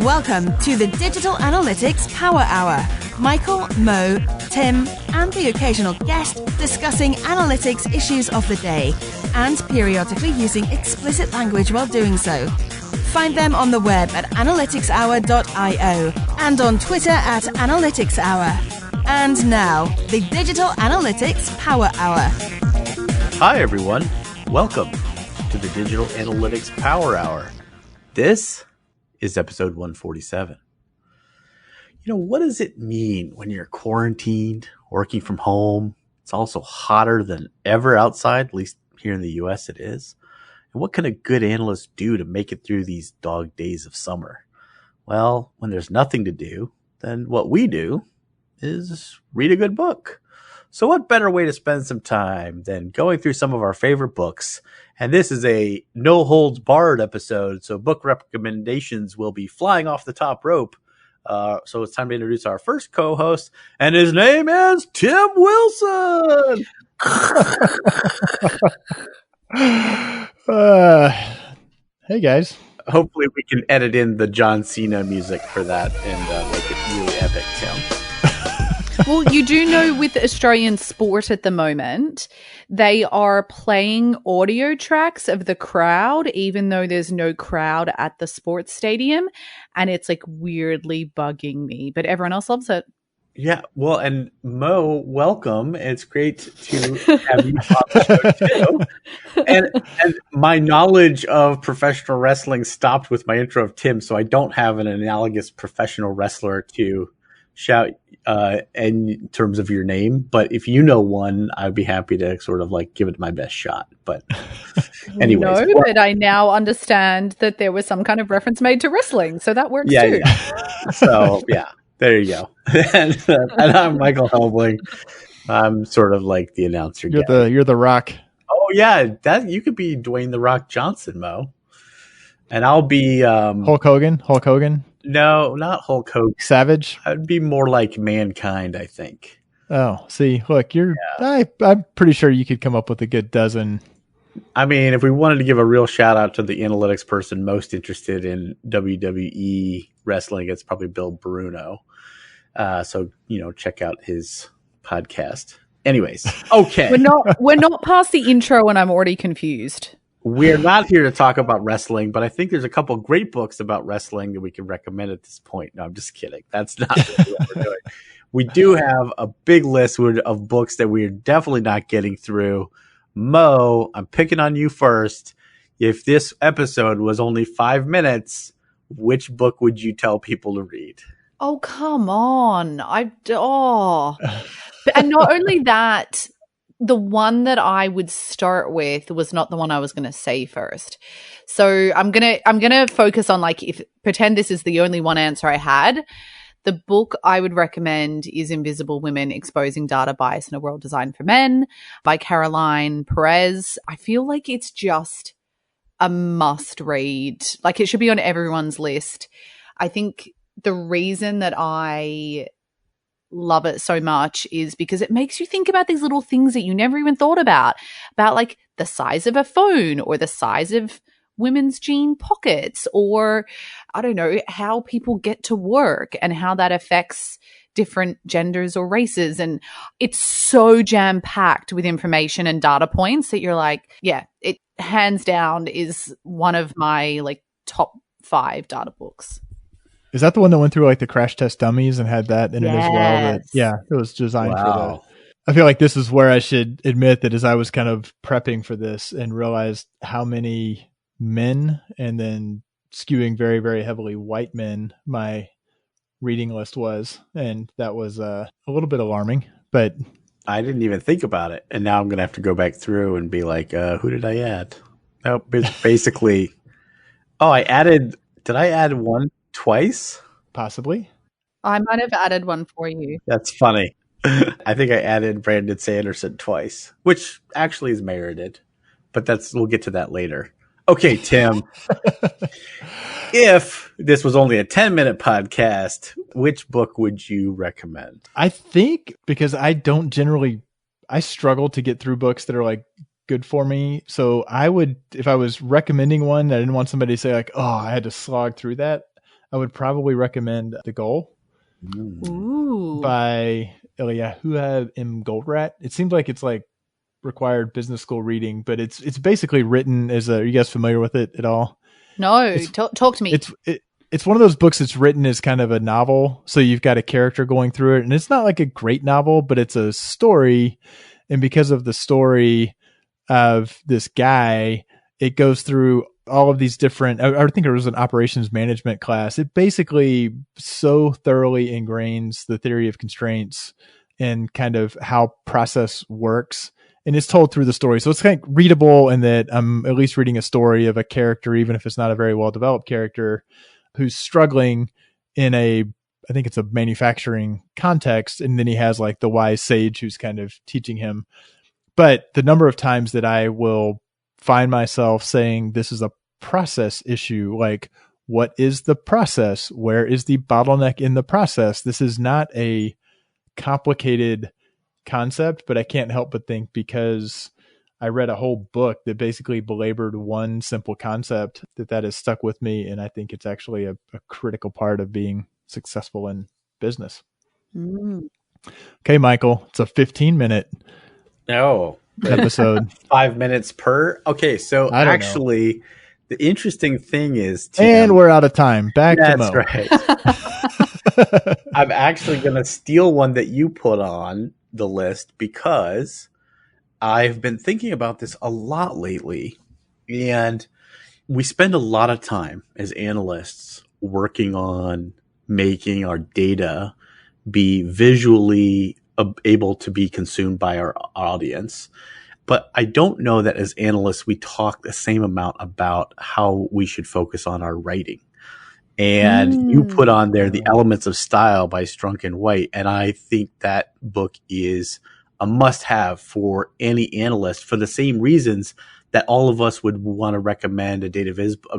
Welcome to the Digital Analytics Power Hour. Michael, Mo, Tim, and the occasional guest discussing analytics issues of the day and periodically using explicit language while doing so. Find them on the web at analyticshour.io and on Twitter at analyticshour. And now, the Digital Analytics Power Hour. Hi, everyone. Welcome to the Digital Analytics Power Hour. This is episode 147. What does it mean when you're quarantined, working from home? It's also hotter than ever outside, at least here in the US it is. And what can a good analyst do to make it through these dog days of summer? Well, when there's nothing to do, then what we do is read a good book. So what better way to spend some time than going through some of our favorite books? And this is a no-holds-barred episode, so book recommendations will be flying off the top rope. So it's time to introduce our first co-host, and his name is Tim Wilson! Hey, guys. Hopefully we can edit in the John Cena music for that and make it really epic, Tim. Well, you do know with Australian sport at the moment, they are playing audio tracks of the crowd, even though there's no crowd at the sports stadium. And it's like weirdly bugging me, but everyone else loves it. Yeah, well, and Mo, welcome. It's great to have you on the show too. And my knowledge of professional wrestling stopped with my intro of Tim, so I don't have an analogous professional wrestler to shout in terms of your name. But if you know one, I'd be happy to sort of like give it my best shot. But anyways. No, but I now understand that there was some kind of reference made to wrestling, so that works too. Yeah. So, yeah. There you go. and I'm Michael Helbling. I'm sort of like the announcer. You're the Rock. Oh yeah, that you could be Dwayne the Rock Johnson, Mo. And I'll be Hulk Hogan. No, not Hulk Hogan. Savage. I'd be more like Mankind, I think. Oh, see, look, I'm pretty sure you could come up with a good dozen. I mean, if we wanted to give a real shout out to the analytics person most interested in WWE wrestling, it's probably Bill Bruno. So, check out his podcast. Anyways, okay. We're not past the intro and I'm already confused. We're not here to talk about wrestling, but I think there's a couple great books about wrestling that we can recommend at this point. No, I'm just kidding. That's not really what we're doing. We do have a big list of books that we're definitely not getting through. Mo, I'm picking on you first. If this episode was only 5 minutes, which book would you tell people to read? Oh, come on. And not only that, the one that I would start with was not the one I was going to say first. So I'm going to focus on pretend this is the only one answer I had. The book I would recommend is Invisible Women: Exposing Data Bias in a World Designed for Men by Caroline Perez. I feel like it's just a must read. Like it should be on everyone's list. I think the reason that I love it so much is because it makes you think about these little things that you never even thought about like the size of a phone or the size of women's jean pockets, or I don't know, how people get to work and how that affects different genders or races. And it's so jam-packed with information and data points that you're like, yeah, it hands down is one of my top 5 data books. Is that the one that went through the crash test dummies and had that in it as well? It was designed for that. I feel like this is where I should admit that as I was kind of prepping for this and realized how many men, and then skewing very, very heavily white men, my reading list was. And that was a little bit alarming, but I didn't even think about it. And now I'm going to have to go back through and be like, who did I add? Oh, basically, did I add one twice? Possibly. I might have added one for you. That's funny. I think I added Brandon Sanderson twice, which actually is merited, but we'll get to that later. Okay, Tim, if this was only a 10-minute podcast, which book would you recommend? I think because I struggle to get through books that are good for me. So I would, if I was recommending one, I didn't want somebody to say oh, I had to slog through that. I would probably recommend The Goal by Eliyahu M. Goldratt. It seems like it's like required business school reading, but it's basically written as a. Are you guys familiar with it at all? No, talk to me. It's one of those books that's written as kind of a novel, so you've got a character going through it, and it's not like a great novel, but it's a story, and because of the story of this guy, it goes through all of these different, I think it was an operations management class. It basically so thoroughly ingrains the theory of constraints and kind of how process works. And it's told through the story. So it's kind of readable in that I'm at least reading a story of a character, even if it's not a very well-developed character, who's struggling in I think it's a manufacturing context. And then he has like the wise sage who's kind of teaching him. But the number of times that I will find myself saying, this is a process issue. Like, what is the process? Where is the bottleneck in the process? This is not a complicated concept, but I can't help but think, because I read a whole book that basically belabored one simple concept, that has stuck with me. And I think it's actually a critical part of being successful in business. Okay, Michael, it's a 15-minute episode. 5 minutes per. Okay, so actually, the interesting thing is, Tim, and we're out of time. Back to Mo. That's right. I'm actually going to steal one that you put on the list, because I've been thinking about this a lot lately, and we spend a lot of time as analysts working on making our data be visually able to be consumed by our audience. But I don't know that as analysts, we talk the same amount about how we should focus on our writing. And you put on there The Elements of Style by Strunk and White. And I think that book is a must-have for any analyst, for the same reasons that all of us would want to recommend a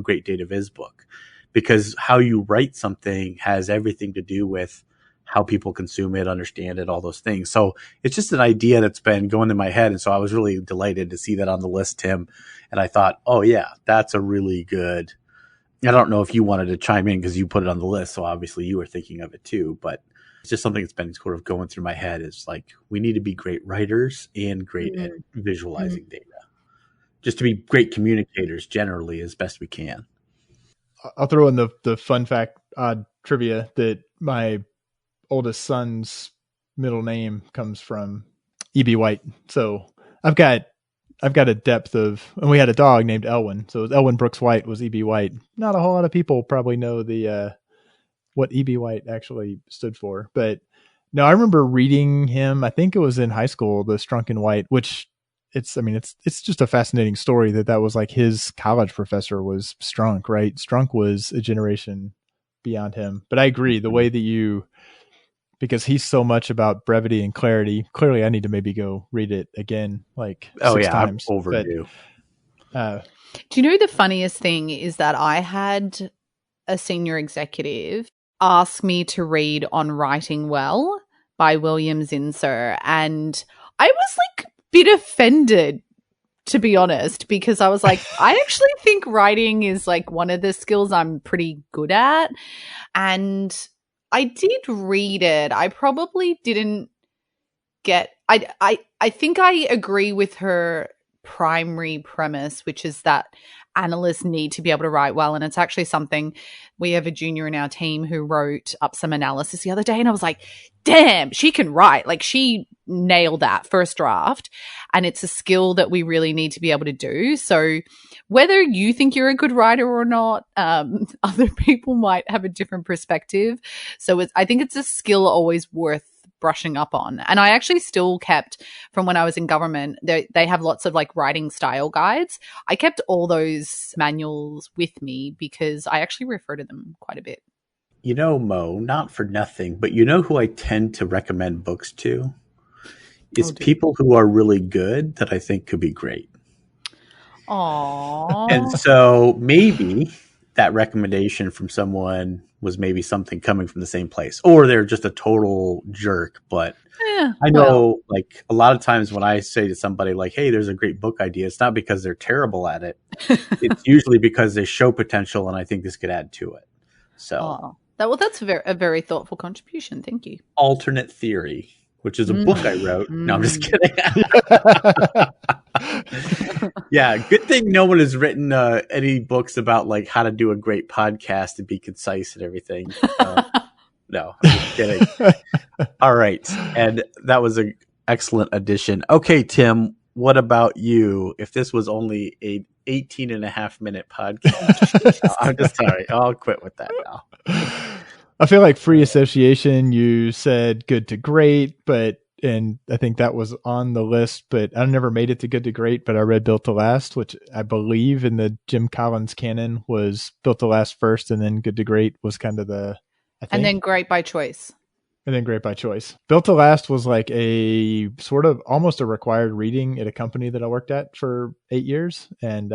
great data viz book. Because how you write something has everything to do with how people consume it, understand it, all those things. So it's just an idea that's been going in my head. And so I was really delighted to see that on the list, Tim. And I thought, oh yeah, that's a really good, I don't know if you wanted to chime in because you put it on the list. So obviously you were thinking of it too, but it's just something that's been sort of going through my head. Is like, we need to be great writers and great at visualizing data, just to be great communicators generally as best we can. I'll throw in the fun fact, trivia, that my oldest son's middle name comes from E.B. White. So I've got a depth of, and we had a dog named Elwin. So Elwin Brooks White was E.B. White. Not a whole lot of people probably know what E.B. White actually stood for, but no, I remember reading him. I think it was in high school, The Strunk and White, which it's just a fascinating story that was like his college professor was Strunk, right? Strunk was a generation beyond him. But I agree, the way that because he's so much about brevity and clarity. Clearly, I need to maybe go read it again, like 6 times. I'm overdue. Do you know the funniest thing is that I had a senior executive ask me to read On Writing Well by William Zinsser, and I was like a bit offended, to be honest, because I was like, I actually think writing is like one of the skills I'm pretty good at, and I did read it. I probably didn't get I think I agree with her primary premise, which is that analysts need to be able to write well. And it's actually something, we have a junior in our team who wrote up some analysis the other day, and I was like, damn, she can write. Like, she nailed that first draft. And it's a skill that we really need to be able to do. So whether you think you're a good writer or not, other people might have a different perspective. So I think it's a skill always worth brushing up on. And I actually still kept, from when I was in government, they have lots of like writing style guides. I kept all those manuals with me because I actually refer to them quite a bit. You know, Mo, not for nothing, but you know who I tend to recommend books to? Is people who are really good that I think could be great. Aww. And so maybe that recommendation from someone was maybe something coming from the same place, or they're just a total jerk. But I know, like, a lot of times when I say to somebody like, hey, there's a great book idea, it's not because they're terrible at it. It's usually because they show potential and I think this could add to it. So, that's a very thoughtful contribution. Thank you. Alternate Theory, which is a book I wrote. No, I'm just kidding. Yeah, good thing no one has written any books about like how to do a great podcast and be concise and everything. No, I'm just kidding. All right, and that was an excellent addition. Okay, Tim, what about you? If this was only a 18.5-minute podcast, I'm just sorry. I'll quit with that now. I feel like free association, you said good to great, and I think that was on the list, but I never made it to good to great, but I read Built to Last, which I believe in the Jim Collins canon was Built to Last first, and then good to great was kind of and then Great by Choice. And then Great by Choice. Built to Last was like a sort of almost a required reading at a company that I worked at for 8 years. And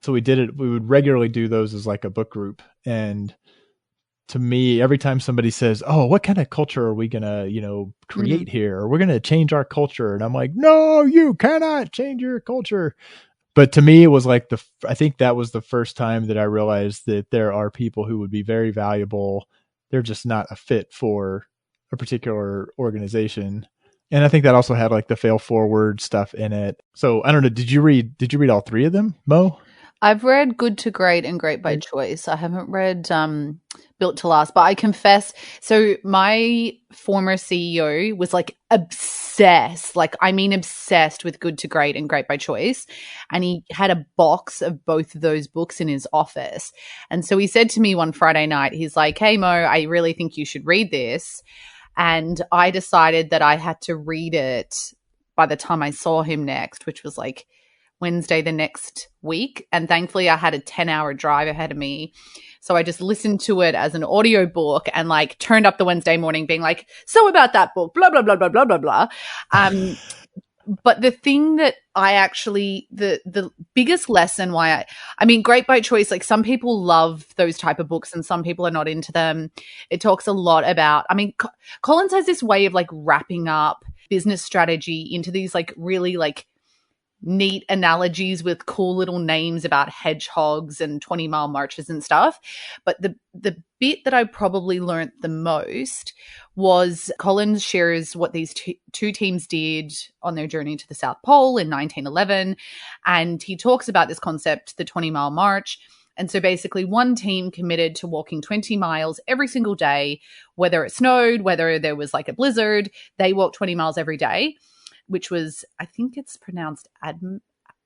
so we did it. We would regularly do those as like a book group. And to me, every time somebody says, oh, what kind of culture are we going to, create here? Or we're going to change our culture. And I'm like, no, you cannot change your culture. But to me, it was like I think that was the first time that I realized that there are people who would be very valuable. They're just not a fit for a particular organization. And I think that also had like the fail forward stuff in it. So I don't know. Did you read all three of them, Mo? I've read Good to Great and Great by Choice. I haven't read Built to Last, but I confess, so my former CEO was like obsessed with Good to Great and Great by Choice. And he had a box of both of those books in his office. And so he said to me one Friday night, he's like, hey, Mo, I really think you should read this. And I decided that I had to read it by the time I saw him next, which was like Wednesday the next week. And thankfully I had a 10-hour drive ahead of me. So I just listened to it as an audio book and like turned up the Wednesday morning being like, so about that book, blah, blah, blah, blah, blah, blah, blah. But the thing that I actually, the biggest lesson why I mean, Great by Choice, like some people love those type of books and some people are not into them. It talks a lot about, I mean, Collins has this way of like wrapping up business strategy into these like really like neat analogies with cool little names about hedgehogs and 20-mile marches and stuff. But the bit that I probably learned the most was Collins shares what these two teams did on their journey to the South Pole in 1911. And he talks about this concept, the 20-mile march. And so basically one team committed to walking 20 miles every single day, whether it snowed, whether there was like a blizzard, they walked 20 miles every day, which was, I think it's pronounced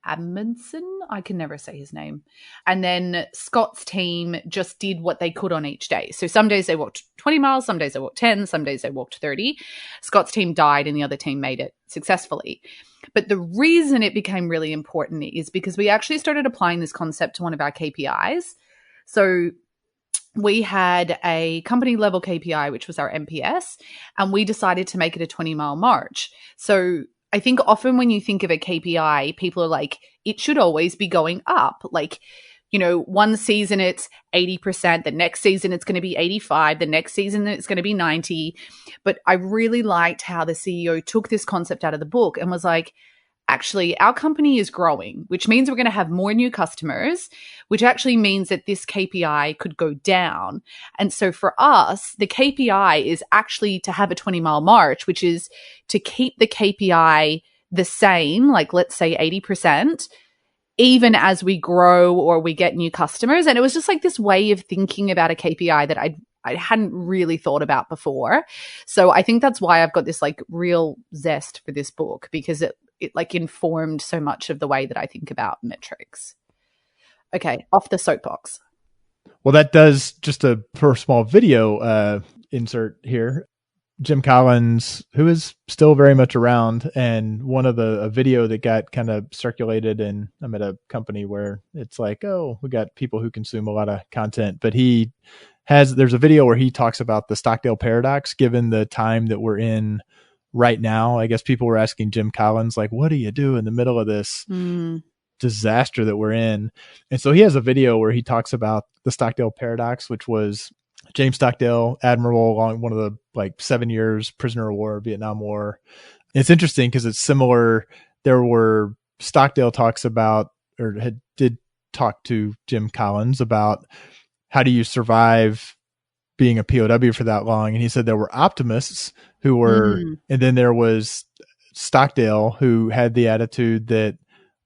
Amundsen. I can never say his name. And then Scott's team just did what they could on each day. So some days they walked 20 miles, some days they walked 10, some days they walked 30. Scott's team died and the other team made it successfully. But the reason it became really important is because we actually started applying this concept to one of our KPIs. So we had a company level KPI, which was our MPS, and we decided to make it a 20-mile march. So I think often when you think of a KPI, people are like, it should always be going up. Like, one season it's 80%, the next season it's going to be 85, the next season it's going to be 90. But I really liked how the CEO took this concept out of the book and was like, actually, our company is growing, which means we're going to have more new customers, which actually means that this KPI could go down. And so for us, the KPI is actually to have a 20-mile march, which is to keep the KPI the same, like let's say 80%, even as we grow or we get new customers. And it was just like this way of thinking about a KPI that I hadn't really thought about before. So I think that's why I've got this like real zest for this book, because it like informed so much of the way that I think about metrics. Okay, off the soapbox. Well, that does just a small video insert here. Jim Collins, who is still very much around, and one of a video that got kind of circulated, and I'm at a company where it's like, oh, we got people who consume a lot of content, but there's a video where he talks about the Stockdale paradox, given the time that we're in right now. I guess people were asking Jim Collins, like, what do you do in the middle of this disaster that we're in? And so he has a video where he talks about the Stockdale paradox, which was James Stockdale, admiral, along one of the like 7 years prisoner of war, Vietnam War. It's interesting because it's similar. Stockdale talks about, or did talk to Jim Collins about how do you survive being a POW for that long? And he said there were optimists who were, and then there was Stockdale, who had the attitude that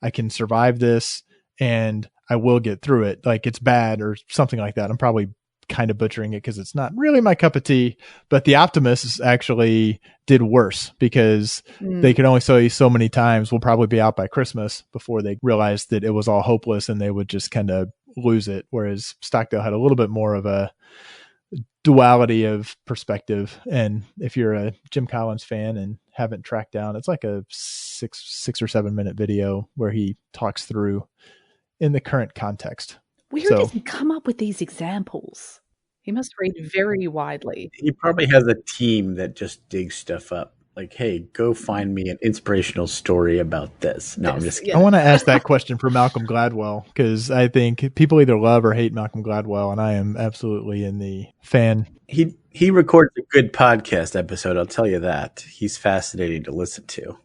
I can survive this and I will get through it. Like, it's bad or something like that. I'm probably kind of butchering it because it's not really my cup of tea, but the optimists actually did worse because they could only sell you so many times. We'll probably be out by Christmas before they realized that it was all hopeless and they would just kind of lose it. Whereas Stockdale had a little bit more of a duality of perspective. And if you're a Jim Collins fan and haven't tracked down, it's like a six or 7 minute video where he talks through in the current context. Where does he come up with these examples? He must read very widely. He probably has a team that just digs stuff up. Like, hey, go find me an inspirational story about this. No, I'm just kidding. I want to ask that question for Malcolm Gladwell, because I think people either love or hate Malcolm Gladwell, and I am absolutely in the fan. He records a good podcast episode, I'll tell you that. He's fascinating to listen to.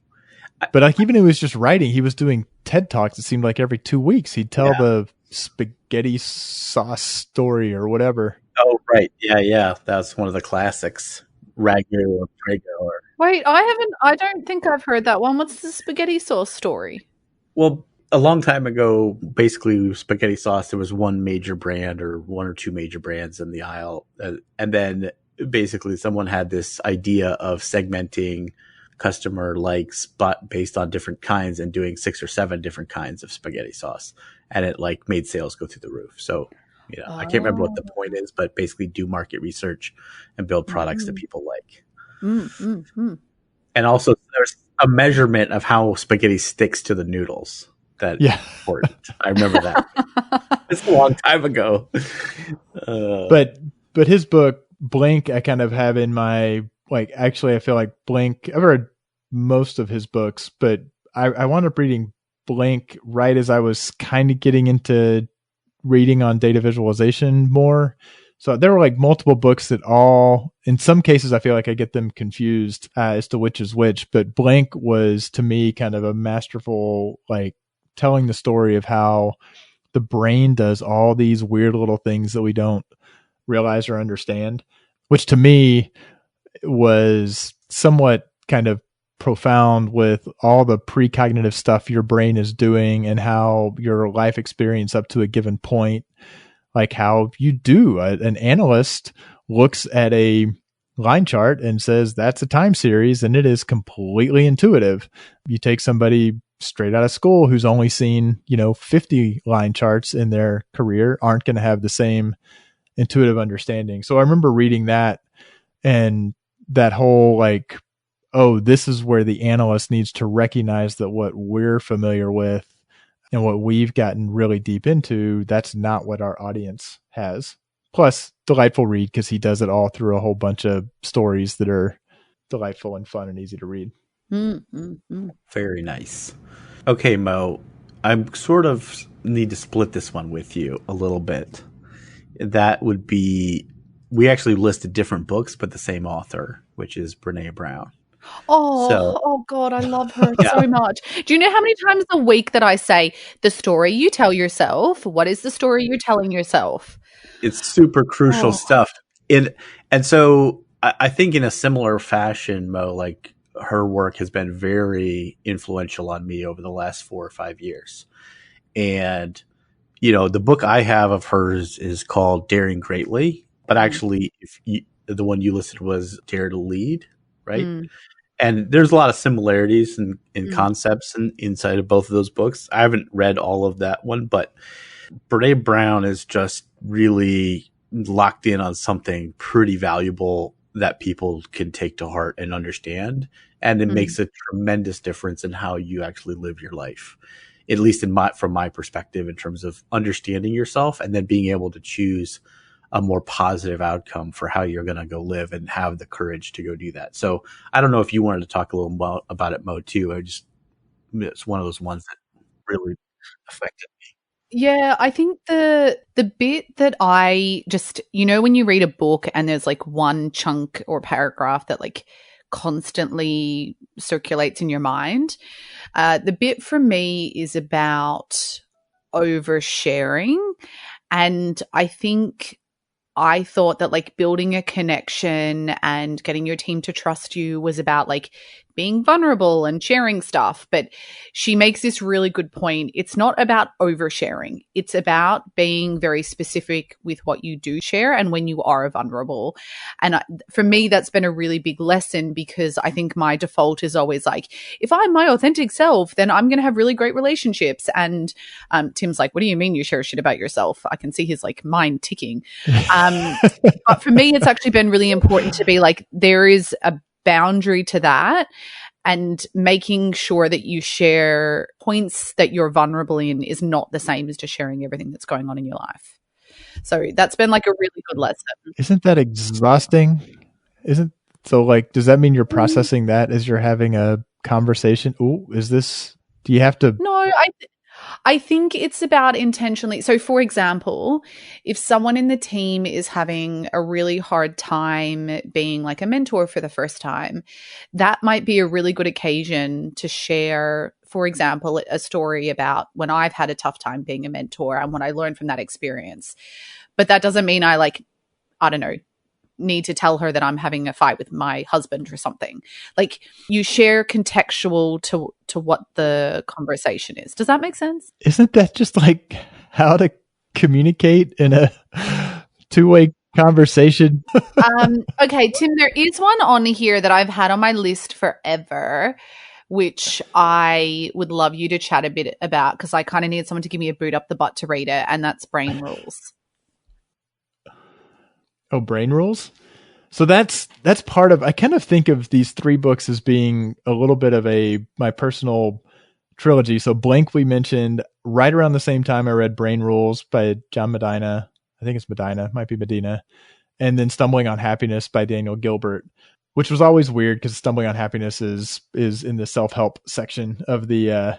But like, even when he was just writing, he was doing TED Talks, it seemed like every 2 weeks. He'd tell the spaghetti sauce story or whatever. Oh, right. Yeah. That's one of the classics. Ragu or Prego. Wait, I don't think I've heard that one. What's the spaghetti sauce story? Well, a long time ago, basically spaghetti sauce, there was one major brand or one or two major brands in the aisle. And then basically someone had this idea of segmenting customer likes, but based on different kinds and doing 6 or 7 different kinds of spaghetti sauce. And it like made sales go through the roof. So, I can't remember what the point is, but basically do market research and build products that people like. And also there's a measurement of how spaghetti sticks to the noodles. That's important. I remember that. It's a long time ago. But his book, Blink, I kind of have in my, like, actually I feel like Blink, I've read most of his books, but I wound up reading Blink right as I was kind of getting into reading on data visualization more. So there were like multiple books that all, in some cases, I feel like I get them confused as to which is which, but Blink was to me kind of a masterful, like, telling the story of how the brain does all these weird little things that we don't realize or understand, which to me was somewhat kind of profound with all the precognitive stuff your brain is doing and how your life experience up to a given point, like how you do. An analyst looks at a line chart and says that's a time series, and it is completely intuitive. You take somebody straight out of school who's only seen 50 line charts in their career, aren't going to have the same intuitive understanding. So I remember reading that, and that whole like, oh, this is where the analyst needs to recognize that what we're familiar with and what we've gotten really deep into, that's not what our audience has. Plus, delightful read because he does it all through a whole bunch of stories that are delightful and fun and easy to read. Very nice. Okay, Mo, I sort of need to split this one with you a little bit. That would be, we actually listed different books, but the same author, which is Brené Brown. Oh God, I love her so much. Do you know how many times a week that I say the story you tell yourself? What is the story you're telling yourself? It's super crucial stuff. And so I think in a similar fashion, Mo, like her work has been very influential on me over the last 4 or 5 years. And, the book I have of hers is called Daring Greatly, but actually the one you listed was Dare to Lead, right? And there's a lot of similarities in concepts inside of both of those books. I haven't read all of that one, but Brené Brown is just really locked in on something pretty valuable that people can take to heart and understand. And it makes a tremendous difference in how you actually live your life, at least from my perspective, in terms of understanding yourself and then being able to choose a more positive outcome for how you're going to go live and have the courage to go do that. So I don't know if you wanted to talk a little about it, Mo, too. It's one of those ones that really affected me. Yeah, I think the bit that I just, when you read a book and there's like one chunk or paragraph that like constantly circulates in your mind, the bit for me is about oversharing And I think I thought that like building a connection and getting your team to trust you was about like being vulnerable and sharing stuff. But she makes this really good point. It's not about oversharing. It's about being very specific with what you do share and when you are vulnerable. And for me, that's been a really big lesson, because I think my default is always like, if I'm my authentic self, then I'm going to have really great relationships. And Tim's like, what do you mean you share shit about yourself? I can see his like mind ticking. But for me, it's actually been really important to be like, there is a boundary to that, and making sure that you share points that you're vulnerable in is not the same as just sharing everything that's going on in your life. So that's been like a really good lesson. Isn't that exhausting? Does that mean you're processing that as you're having a conversation? Do you have to? No, I think it's about intentionally. So, for example, if someone in the team is having a really hard time being like a mentor for the first time, that might be a really good occasion to share, for example, a story about when I've had a tough time being a mentor and what I learned from that experience. But that doesn't mean I don't know, need to tell her that I'm having a fight with my husband or something. Like, you share contextual to what the conversation is. Does that make sense? Isn't that just like how to communicate in a two-way conversation? Okay, Tim, there is one on here that I've had on my list forever, which I would love you to chat a bit about, because I kind of need someone to give me a boot up the butt to read it, and that's Brain Rules. Oh, Brain Rules? So that's part of, I kind of think of these three books as being a little bit of my personal trilogy. So Blank, we mentioned right around the same time I read Brain Rules by John Medina. I think it's Medina, might be Medina. And then Stumbling on Happiness by Daniel Gilbert, which was always weird because Stumbling on Happiness is in the self-help section of the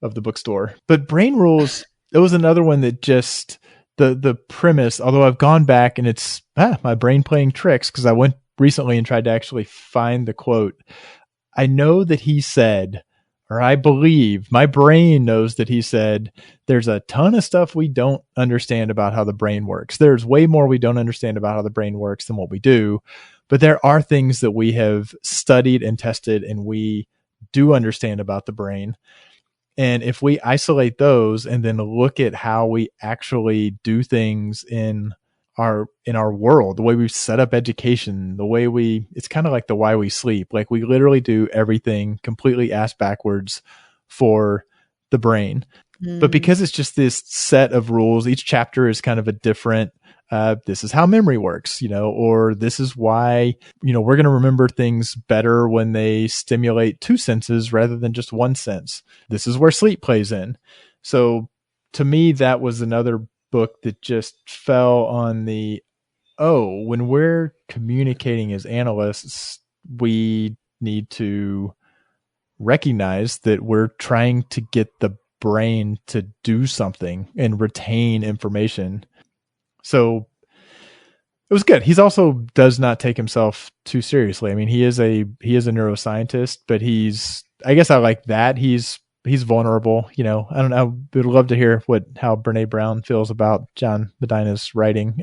bookstore. But Brain Rules, it was another one that just, the premise, although I've gone back and it's my brain playing tricks, because I went recently and tried to actually find the quote. I know that he said, or I believe my brain knows that he said, there's a ton of stuff we don't understand about how the brain works. There's way more we don't understand about how the brain works than what we do. But there are things that we have studied and tested and we do understand about the brain. And if we isolate those and then look at how we actually do things in our world, the way we've set up education, the way it's kind of like the why we sleep. Like, we literally do everything completely ass backwards for the brain. But because it's just this set of rules, each chapter is kind of a different, this is how memory works, or this is why, we're going to remember things better when they stimulate two senses rather than just one sense. This is where sleep plays in. So to me, that was another book that just fell on when we're communicating as analysts, we need to recognize that we're trying to get the brain to do something and retain information. So it was good. He's also does not take himself too seriously. I mean, he is a neuroscientist, but I guess I like that. He's vulnerable. I don't know. I would love to hear how Brené Brown feels about John Medina's writing.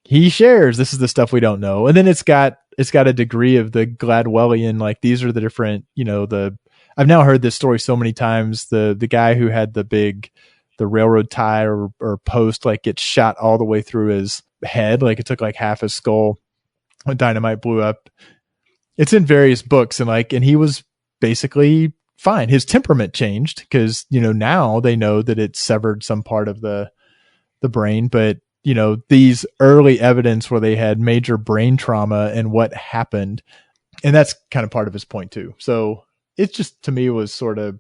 He shares, this is the stuff we don't know. And then it's got a degree of the Gladwellian, like, these are the different, I've now heard this story so many times. The guy who had the railroad tie or post, like, gets shot all the way through his head. Like, it took like half his skull when dynamite blew up. It's in various books, and he was basically fine. His temperament changed because, now they know that it severed some part of the brain, but these early evidence where they had major brain trauma and what happened. And that's kind of part of his point too. So it just, to me, was sort of,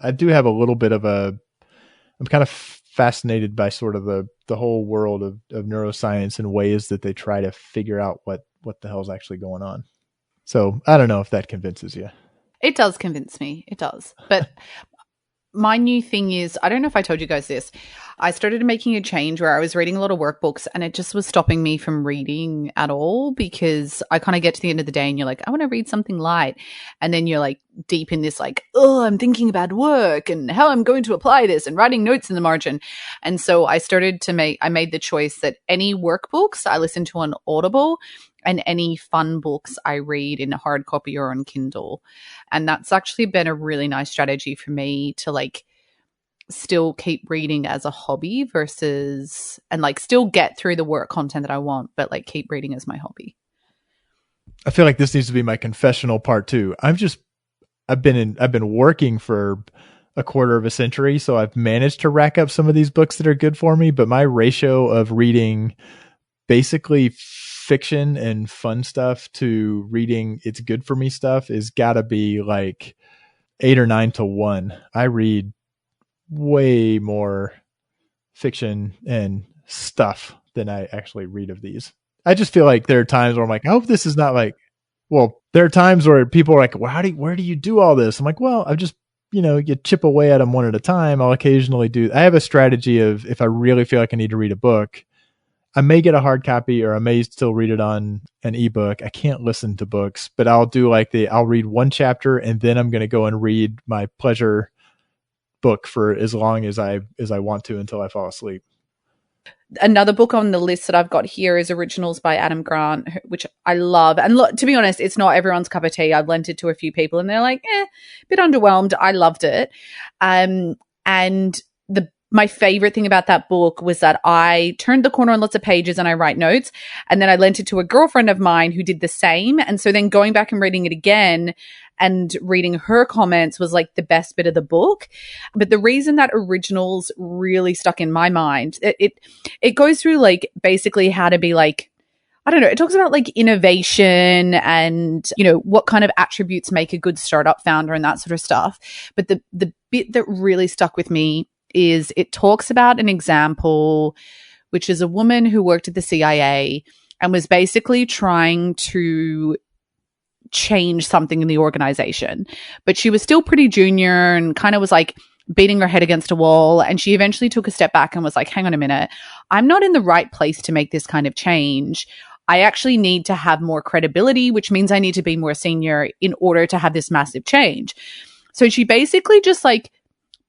I do have a little bit of I'm kind of fascinated by sort of the whole world of neuroscience and ways that they try to figure out what the hell's actually going on. So I don't know if that convinces you. It does convince me. It does. But my new thing is, I don't know if I told you guys this. I started making a change where I was reading a lot of workbooks and it just was stopping me from reading at all, because I kind of get to the end of the day and you're like, I want to read something light. And then you're like deep in this, like, oh, I'm thinking about work and how I'm going to apply this and writing notes in the margin. And so I made the choice that any workbooks I listen to on Audible, and any fun books I read in hard copy or on Kindle. And that's actually been a really nice strategy for me to like still keep reading as a hobby versus, and like still get through the work content that I want, but like keep reading as my hobby. I feel like this needs to be my confessional part too. I've been working for a quarter of a century, so I've managed to rack up some of these books that are good for me, but my ratio of reading basically fiction and fun stuff to reading it's good for me stuff is gotta be like 8 or 9 to 1. I read way more fiction and stuff than I actually read of these. I just feel like there are times where I'm like, I hope this is not like, well, there are times where people are like, well, where do you do all this? I'm like, well, I've just, you chip away at them one at a time. I'll occasionally I have a strategy of, if I really feel like I need to read a book, I may get a hard copy or I may still read it on an ebook. I can't listen to books, but I'll do I'll read one chapter and then I'm going to go and read my pleasure book for as long as I want to until I fall asleep. Another book on the list that I've got here is Originals by Adam Grant, which I love. And look, to be honest, it's not everyone's cup of tea. I've lent it to a few people and they're like, a bit underwhelmed. I loved it. And my favorite thing about that book was that I turned the corner on lots of pages and I write notes. And then I lent it to a girlfriend of mine who did the same. And so then going back and reading it again and reading her comments was like the best bit of the book. But the reason that Originals really stuck in my mind, it goes through like basically how to be like, I don't know, it talks about like innovation and, what kind of attributes make a good startup founder and that sort of stuff. But the bit that really stuck with me is it talks about an example, which is a woman who worked at the CIA and was basically trying to change something in the organization. But she was still pretty junior and kind of was like beating her head against a wall. And she eventually took a step back and was like, hang on a minute, I'm not in the right place to make this kind of change. I actually need to have more credibility, which means I need to be more senior in order to have this massive change. So she basically just like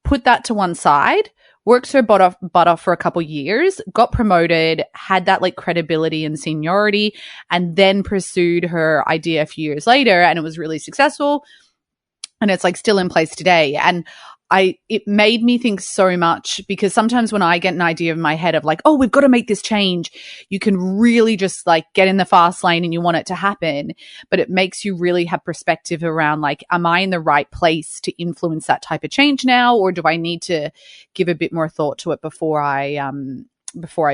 put that to one side, worked her butt off for a couple years, got promoted, had that like credibility and seniority, and then pursued her idea a few years later, and it was really successful. And it's like still in place today. And it made me think so much, because sometimes when I get an idea in my head of like, oh, we've got to make this change, you can really just like get in the fast lane and you want it to happen. But it makes you really have perspective around like, am I in the right place to influence that type of change now? Or do I need to give a bit more thought to it before I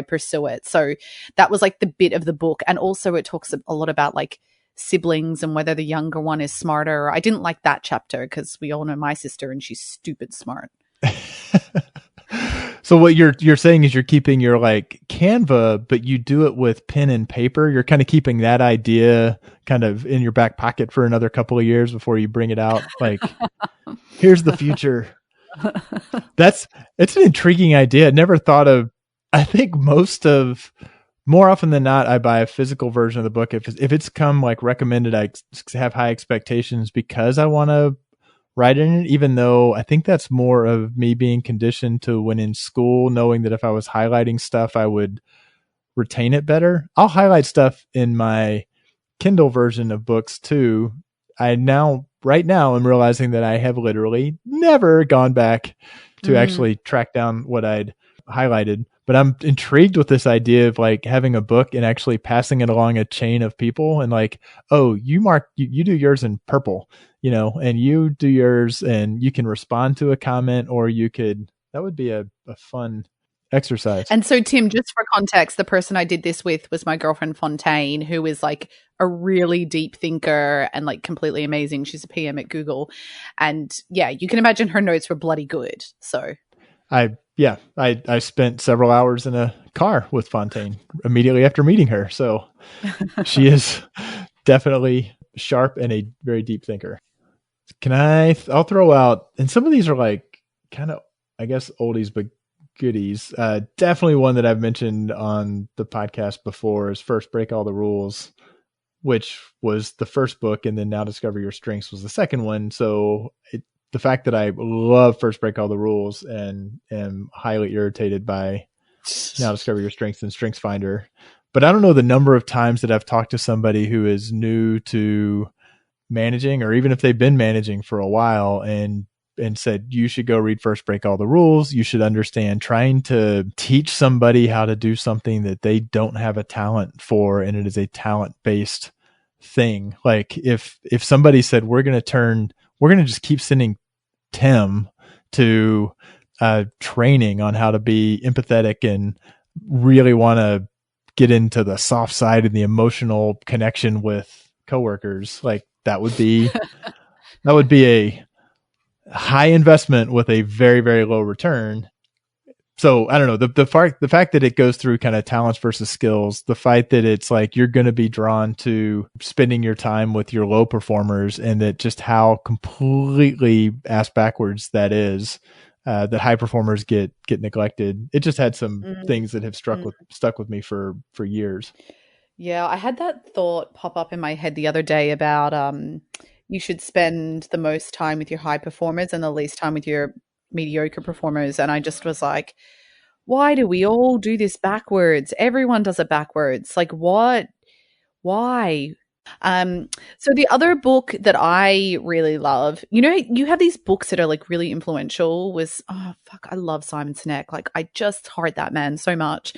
pursue it? So that was like the bit of the book. And also it talks a lot about like siblings and whether the younger one is smarter. I didn't like that chapter because we all know my sister and she's stupid smart. So what you're saying is you're keeping your like Canva, but you do it with pen and paper. You're kind of keeping that idea kind of in your back pocket for another couple of years before you bring it out. Like, here's the future. It's an intriguing idea. I never thought of. I think more often than not, I buy a physical version of the book. If it's come like recommended, I have high expectations because I want to write in it, even though I think that's more of me being conditioned to when in school, knowing that if I was highlighting stuff, I would retain it better. I'll highlight stuff in my Kindle version of books too. Right now, I'm realizing that I have literally never gone back to actually track down what I'd highlighted. But I'm intrigued with this idea of like having a book and actually passing it along a chain of people and like, oh, you do yours in purple, and you do yours and you can respond to a comment, or that would be a fun exercise. And so, Tim, just for context, the person I did this with was my girlfriend Fontaine, who is like a really deep thinker and like completely amazing. She's a PM at Google. And yeah, you can imagine her notes were bloody good. So I spent several hours in a car with Fontaine immediately after meeting her. So she is definitely sharp and a very deep thinker. I'll throw out, and some of these are like kind of, I guess, oldies but goodies. Definitely one that I've mentioned on the podcast before is First Break All the Rules, which was the first book, and then Now Discover Your Strengths was the second one. So the fact that I love First Break All the Rules and am highly irritated by Now Discover Your Strengths and Strengths Finder. But I don't know the number of times that I've talked to somebody who is new to managing, or even if they've been managing for a while, and said, you should go read First Break All the Rules. You should understand trying to teach somebody how to do something that they don't have a talent for, and it is a talent-based thing. Like if somebody said, we're going to just keep sending Tim to training on how to be empathetic and really want to get into the soft side and the emotional connection with coworkers, like that would be a high investment with a very, very low return. So I don't know, the fact that it goes through kind of talents versus skills, the fact that it's like you're going to be drawn to spending your time with your low performers, and that just how completely ass backwards that is, that high performers get neglected. It just had some things that have stuck with me for years. Yeah, I had that thought pop up in my head the other day about you should spend the most time with your high performers and the least time with your mediocre performers. And I just was like, why do we all do this backwards? Everyone does it backwards. Like, what? Why? So the other book that I really love, you have these books that are like really influential, I love Simon Sinek. Like I just heart that man so much,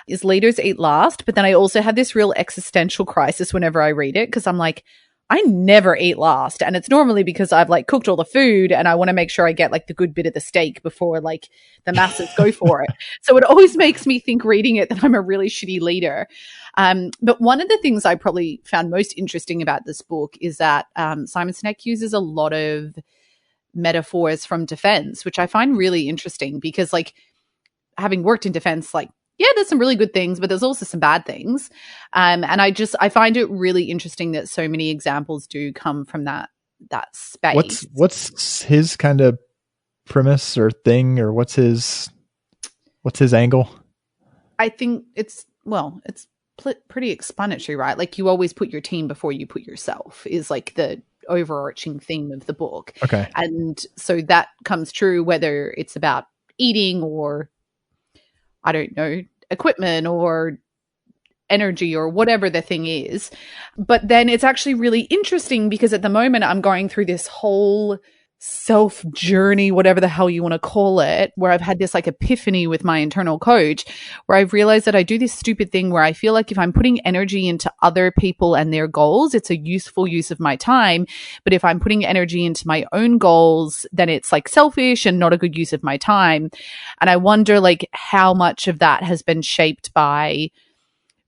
is Leaders Eat Last. But then I also have this real existential crisis whenever I read it, because I'm like, I never eat last. And it's normally because I've like cooked all the food and I want to make sure I get like the good bit of the steak before like the masses go for it. So it always makes me think reading it that I'm a really shitty leader. But one of the things I probably found most interesting about this book is that Simon Sinek uses a lot of metaphors from defense, which I find really interesting because, like, having worked in defense, like, yeah, there's some really good things, but there's also some bad things. And I find it really interesting that so many examples do come from that space. What's his kind of premise or thing, or what's his angle? I think it's pretty explanatory, right? Like, you always put your team before you put yourself is like the overarching theme of the book. Okay. And so that comes true whether it's about eating or, I don't know, equipment or energy or whatever the thing is. But then it's actually really interesting because at the moment I'm going through this whole self journey, whatever the hell you want to call it, where I've had this like epiphany with my internal coach, where I've realized that I do this stupid thing where I feel like if I'm putting energy into other people and their goals, it's a useful use of my time. But if I'm putting energy into my own goals, then it's like selfish and not a good use of my time. And I wonder like how much of that has been shaped by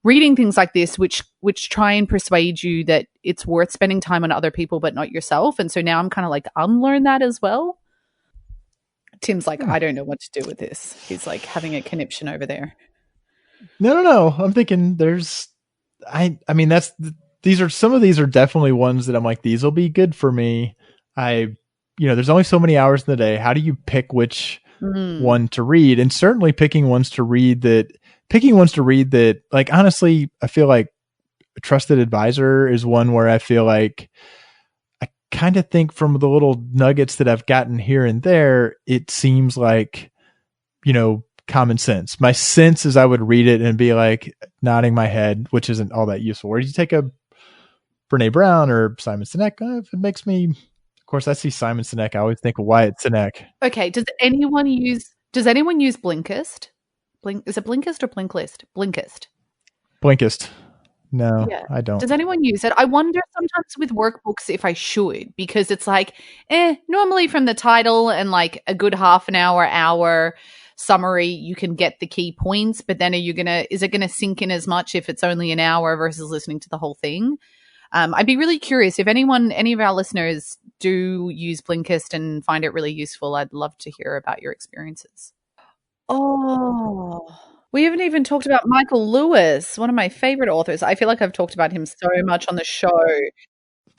reading things like this, which try and persuade you that it's worth spending time on other people, but not yourself. And so now I'm kind of like, unlearn that as well. Tim's like, I don't know what to do with this. He's like having a conniption over there. No. I'm thinking there's some of these are definitely ones that I'm like, these will be good for me. There's only so many hours in the day. How do you pick which one to read? And certainly picking ones to read that, like, honestly, I feel like a trusted advisor is one where I feel like I kind of think from the little nuggets that I've gotten here and there, it seems like, common sense. My sense is I would read it and be like nodding my head, which isn't all that useful. Where you take a Brené Brown or Simon Sinek, if it makes me, of course, I see Simon Sinek, I always think of Wyatt Sinek. Okay. Does anyone use Blinkist? Is it Blinkist or Blinklist? Blinkist. No, yeah. I don't. Does anyone use it? I wonder sometimes with workbooks if I should, because it's like, normally from the title and like a good half an hour summary, you can get the key points, but then is it going to sink in as much if it's only an hour versus listening to the whole thing? I'd be really curious if any of our listeners do use Blinkist and find it really useful. I'd love to hear about your experiences. Oh, we haven't even talked about Michael Lewis, one of my favorite authors. I feel like I've talked about him so much on the show.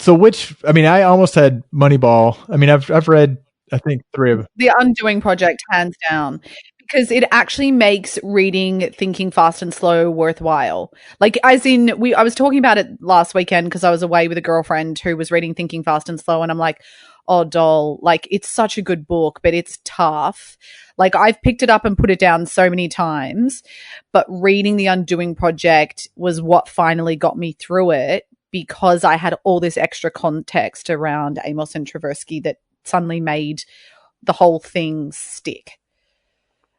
So I almost had Moneyball. I mean, I've read I think 3 of The Undoing Project, hands down. Because it actually makes reading Thinking Fast and Slow worthwhile. Like, as in, I was talking about it last weekend because I was away with a girlfriend who was reading Thinking Fast and Slow, and I'm like, oh, doll, like, it's such a good book, but it's tough. Like, I've picked it up and put it down so many times, but reading The Undoing Project was what finally got me through it, because I had all this extra context around Amos and Tversky that suddenly made the whole thing stick.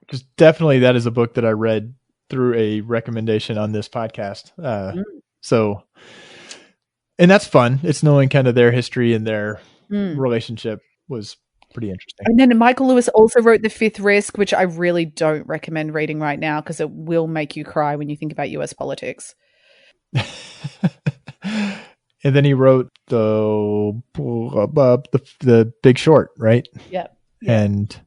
Because definitely that is a book that I read through a recommendation on this podcast. So, and that's fun. It's knowing kind of their history and their relationship was pretty interesting. And then Michael Lewis also wrote The Fifth Risk, which I really don't recommend reading right now because it will make you cry when you think about US politics. And then he wrote the Big Short, right? Yeah. And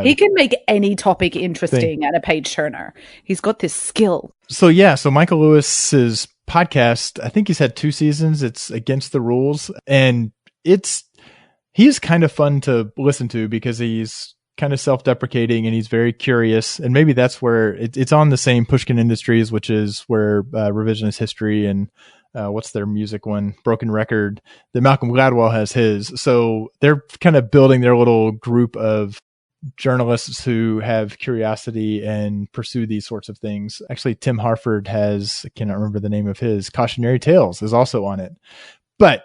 he can make any topic interesting and a page turner. He's got this skill. So Michael Lewis's podcast, I think he's had 2 seasons. It's Against the Rules, and he's kind of fun to listen to because he's kind of self-deprecating and he's very curious. And maybe that's where it's on the same Pushkin Industries, which is where Revisionist History and what's their music one, Broken Record, that Malcolm Gladwell has his. So they're kind of building their little group of journalists who have curiosity and pursue these sorts of things. Actually, Tim Harford has, I cannot remember the name of his, Cautionary Tales is also on it. But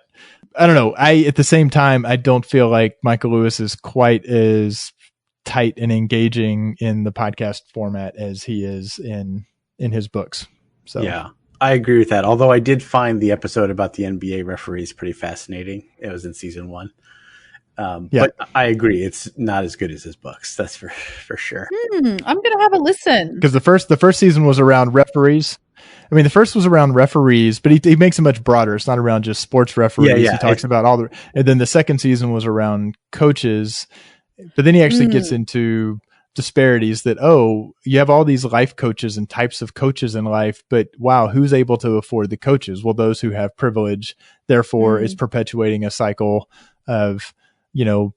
I don't know. At the same time, I don't feel like Michael Lewis is quite as tight and engaging in the podcast format as he is in his books. So yeah, I agree with that. Although I did find the episode about the NBA referees pretty fascinating. It was in season 1. But I agree, it's not as good as his books. That's for sure. I'm gonna have a listen because the first season was around referees. I mean, the first was around referees, but he makes it much broader. It's not around just sports referees. He talks about all and then the second season was around coaches, but then he actually gets into disparities that, you have all these life coaches and types of coaches in life, but wow, who's able to afford the coaches? Well, those who have privilege, therefore it's perpetuating a cycle of,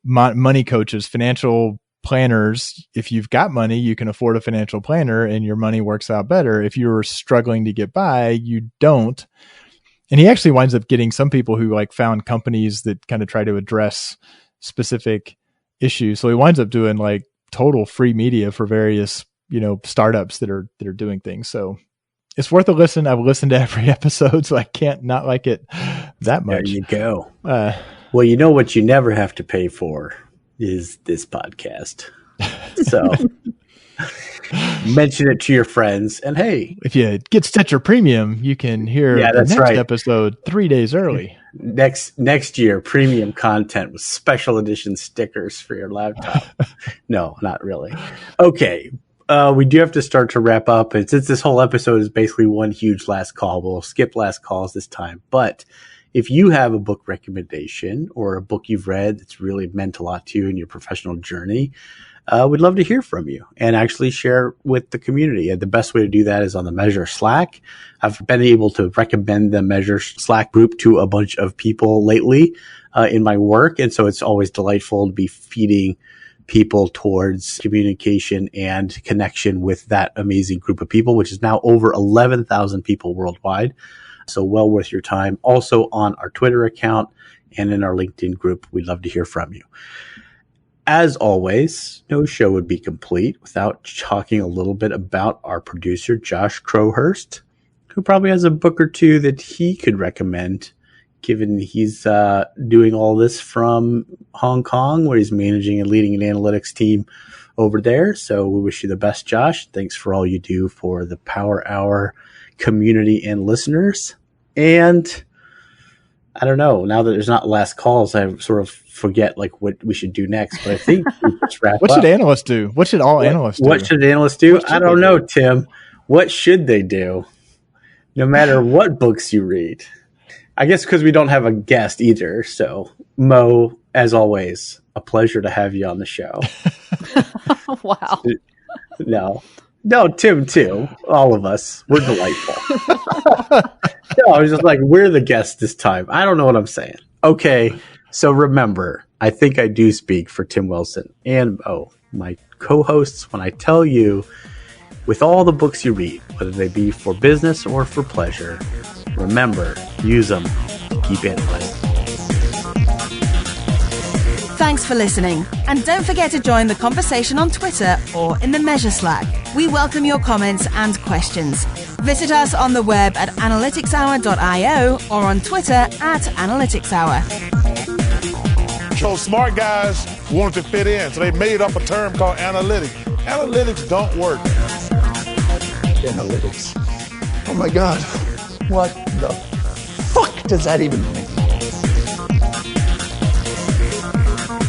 money coaches, financial planners. If you've got money, you can afford a financial planner and your money works out better. If you're struggling to get by, you don't. And he actually winds up getting some people who found companies that kind of try to address specific issues. So he winds up doing total free media for various, startups that are doing things. So it's worth a listen. I've listened to every episode, so I can't not like it that much. There you go. Well, you know what you never have to pay for is this podcast. So mention it to your friends. And hey, if you get Stitcher Premium, you can hear the next episode 3 days early. Next year, premium content with special edition stickers for your laptop. No, not really. Okay. We do have to start to wrap up. And since this whole episode is basically one huge last call, we'll skip last calls this time. But if you have a book recommendation or a book you've read that's really meant a lot to you in your professional journey, we'd love to hear from you and actually share with the community. And the best way to do that is on the Measure Slack. I've been able to recommend the Measure Slack group to a bunch of people lately in my work. And so it's always delightful to be feeding people towards communication and connection with that amazing group of people, which is now over 11,000 people worldwide. So well worth your time. Also on our Twitter account and in our LinkedIn group, we'd love to hear from you. As always, no show would be complete without talking a little bit about our producer, Josh Crowhurst, who probably has a book or two that he could recommend, given he's doing all this from Hong Kong, where he's managing and leading an analytics team over there. So we wish you the best, Josh. Thanks for all you do for the Power Hour community and listeners. And I don't know, now that there's not last calls, I sort of forget what we should do next, but I think we just wrap What should analysts do? What should all analysts do? What should analysts do? I don't know, Tim. What should they do? No matter what books you read. I guess because we don't have a guest either. So Mo, as always, a pleasure to have you on the show. Wow. No, Tim too. All of us. We're delightful. No, I was just we're the guests this time. I don't know what I'm saying. Okay, so remember, I think I do speak for Tim Wilson and my co-hosts when I tell you, with all the books you read, whether they be for business or for pleasure, remember, use them to keep analyzing. Thanks for listening. And don't forget to join the conversation on Twitter or in the Measure Slack. We welcome your comments and questions. Visit us on the web at analyticshour.io or on Twitter at analyticshour. So smart guys wanted to fit in, so they made up a term called analytics. Analytics don't work. Analytics. Oh my God. What the fuck does that even mean?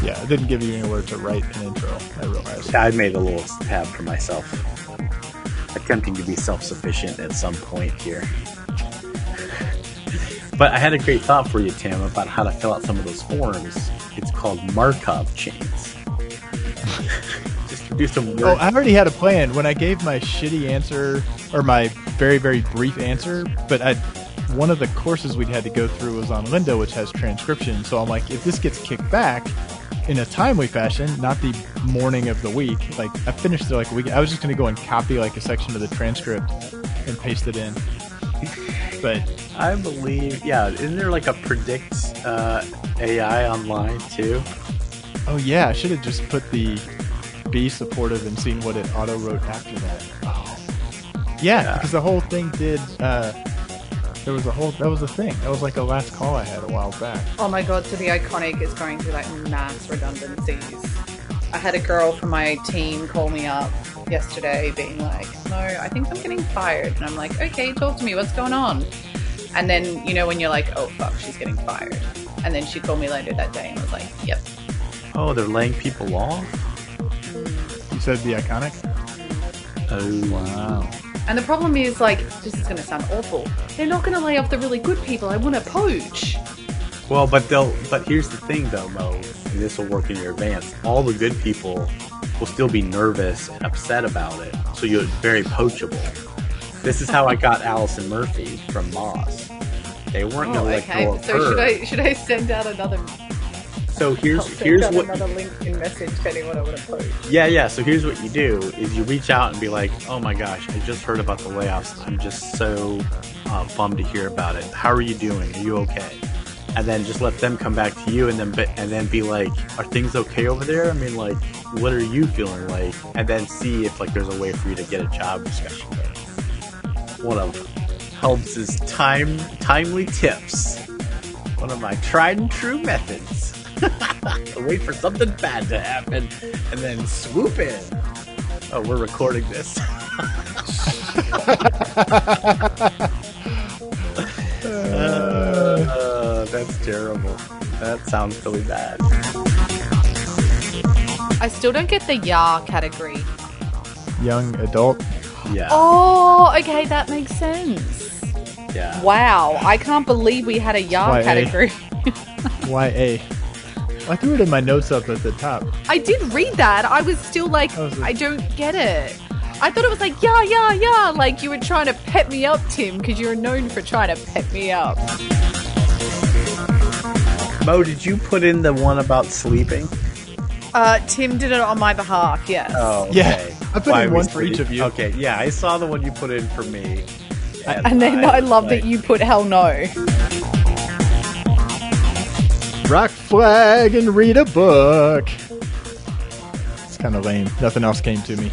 Yeah, it didn't give you anywhere to write an intro, I realized. I made a little tab for myself, attempting to be self-sufficient at some point here. But I had a great thought for you, Tim, about how to fill out some of those forms. It's called Markov chains. Just to do some work. Oh, I already had a plan. When I gave my shitty answer, or my very, very brief answer, but one of the courses we'd had to go through was on Lynda, which has transcription. So I'm like, if this gets kicked back in a timely fashion, not the morning of the week, like I finished it like a week. I was just going to go and copy like a section of the transcript and paste it in. But I believe, isn't there like a predict AI online too? Oh yeah, I should have just put the be supportive and seen what it auto wrote after that. Oh. Yeah, because the whole thing did. That was a thing. That was like a last call I had a while back. Oh my God! So the Iconic is going through like mass redundancies. I had a girl from my team call me up yesterday being like, no, I think I'm getting fired. And I'm like, okay, talk to me. What's going on? And then, when you're like, oh, fuck, she's getting fired. And then she called me later that day and was like, yep. Oh, they're laying people off? You said the Iconic? Oh, wow. And the problem is, this is going to sound awful. They're not going to lay off the really good people I want to poach. Well, but here's the thing, though, Mo, and this will work in your advance. All the good people will still be nervous and upset about it, so you're very poachable. This is how I got Allison Murphy from Moss. They weren't going to let go of her. So should I send out another? So here's what another LinkedIn message telling what I want to post. Yeah. So here's what you do: is you reach out and be like, "Oh my gosh, I just heard about the layoffs. I'm just so bummed to hear about it. How are you doing? Are you okay?" And then just let them come back to you, and then be like, "Are things okay over there? I mean, like, what are you feeling like?" And then see if there's a way for you to get a job discussion going. One of Helms' timely tips. One of my tried and true methods. Wait for something bad to happen and then swoop in. Oh, we're recording this. That's terrible. That sounds really bad. I still don't get the YA category. Young adult? Yeah. Oh, okay, that makes sense. Yeah. Wow, I can't believe we had a YA category. YA. I threw it in my notes up at the top. I did read that. I was still like, I don't get it. I thought it was like, yeah. Like you were trying to pep me up, Tim, because you're known for trying to pep me up. Mo, did you put in the one about sleeping? Tim did it on my behalf, yes. Oh, okay. Yeah. I put in one for each of you. Okay, yeah, I saw the one you put in for me. And then I love that you put hell no. Rock flag and read a book. It's kind of lame. Nothing else came to me.